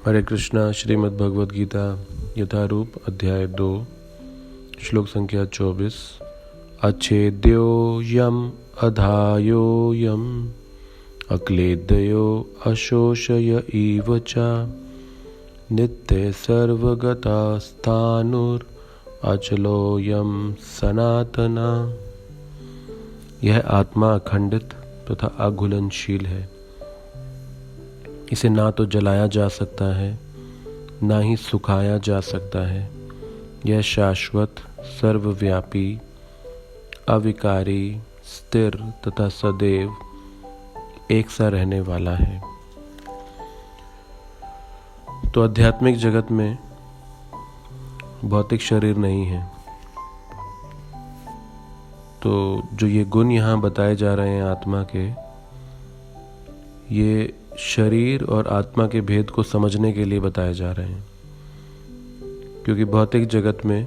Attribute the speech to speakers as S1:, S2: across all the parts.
S1: हरे कृष्णा। श्रीमद् भगवद गीता यथारूप अध्याय 2 श्लोक संख्या 24। अच्छेद्यो यम अधायो यम अक्लेदयो अशोषय इव च नित्य सर्वगता स्थानुर अचलो यम सनातना। यह आत्मा अखंडित तथा अघुलनशील है। इसे ना तो जलाया जा सकता है, ना ही सुखाया जा सकता है। यह शाश्वत, सर्वव्यापी, अविकारी, स्थिर तथा सदैव एक सा रहने वाला है। तो आध्यात्मिक जगत में भौतिक शरीर नहीं है। तो जो ये गुण यहाँ बताए जा रहे हैं आत्मा के, ये शरीर और आत्मा के भेद को समझने के लिए बताए जा रहे हैं। क्योंकि भौतिक जगत में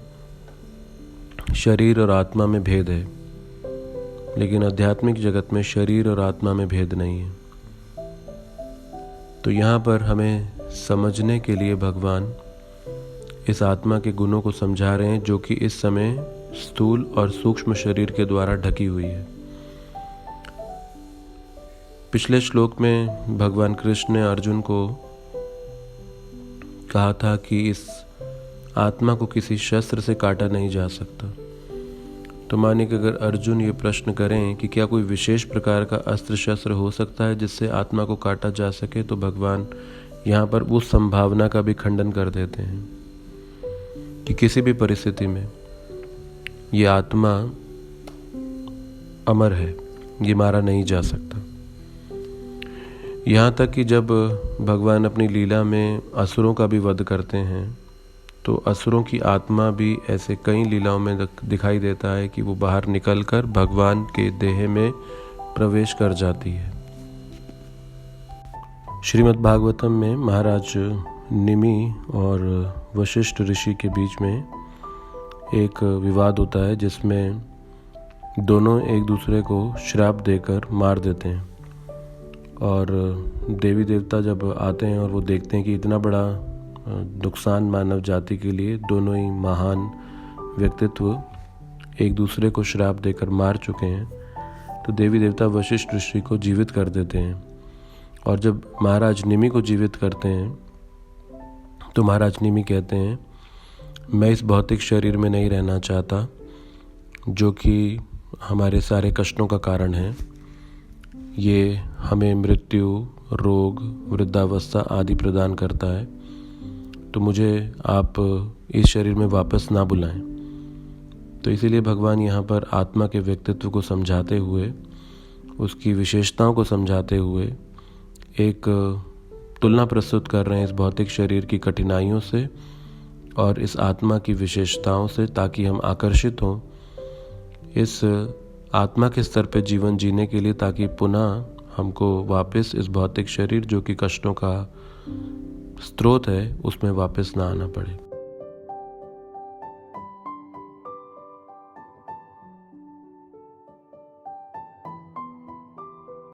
S1: शरीर और आत्मा में भेद है, लेकिन आध्यात्मिक जगत में शरीर और आत्मा में भेद नहीं है। तो यहाँ पर हमें समझने के लिए भगवान इस आत्मा के गुणों को समझा रहे हैं, जो कि इस समय स्थूल और सूक्ष्म शरीर के द्वारा ढकी हुई है। पिछले श्लोक में भगवान कृष्ण ने अर्जुन को कहा था कि इस आत्मा को किसी शस्त्र से काटा नहीं जा सकता। तो मानिए कि अगर अर्जुन ये प्रश्न करें कि क्या कोई विशेष प्रकार का अस्त्र शस्त्र हो सकता है जिससे आत्मा को काटा जा सके, तो भगवान यहाँ पर उस संभावना का भी खंडन कर देते हैं कि किसी भी परिस्थिति में ये आत्मा अमर है, ये मारा नहीं जा सकता। यहाँ तक कि जब भगवान अपनी लीला में असुरों का भी वध करते हैं, तो असुरों की आत्मा भी ऐसे कई लीलाओं में दिखाई देता है कि वो बाहर निकलकर भगवान के देह में प्रवेश कर जाती है। श्रीमद् भागवतम में महाराज निमि और वशिष्ठ ऋषि के बीच में एक विवाद होता है, जिसमें दोनों एक दूसरे को श्राप देकर मार देते हैं। और देवी देवता जब आते हैं और वो देखते हैं कि इतना बड़ा नुकसान मानव जाति के लिए दोनों ही महान व्यक्तित्व एक दूसरे को श्राप देकर मार चुके हैं, तो देवी देवता वशिष्ठ ऋषि को जीवित कर देते हैं। और जब महाराज निमि को जीवित करते हैं, तो महाराज निमि कहते हैं, मैं इस भौतिक शरीर में नहीं रहना चाहता, जो कि हमारे सारे कष्टों का कारण है। ये हमें मृत्यु, रोग, वृद्धावस्था आदि प्रदान करता है। तो मुझे आप इस शरीर में वापस ना बुलाएं। तो इसीलिए भगवान यहाँ पर आत्मा के व्यक्तित्व को समझाते हुए, उसकी विशेषताओं को समझाते हुए एक तुलना प्रस्तुत कर रहे हैं इस भौतिक शरीर की कठिनाइयों से और इस आत्मा की विशेषताओं से, ताकि हम आकर्षित हों इस आत्मा के स्तर पे जीवन जीने के लिए, ताकि पुनः हमको वापस इस भौतिक शरीर, जो कि कष्टों का स्रोत है, उसमें वापस ना आना पड़े।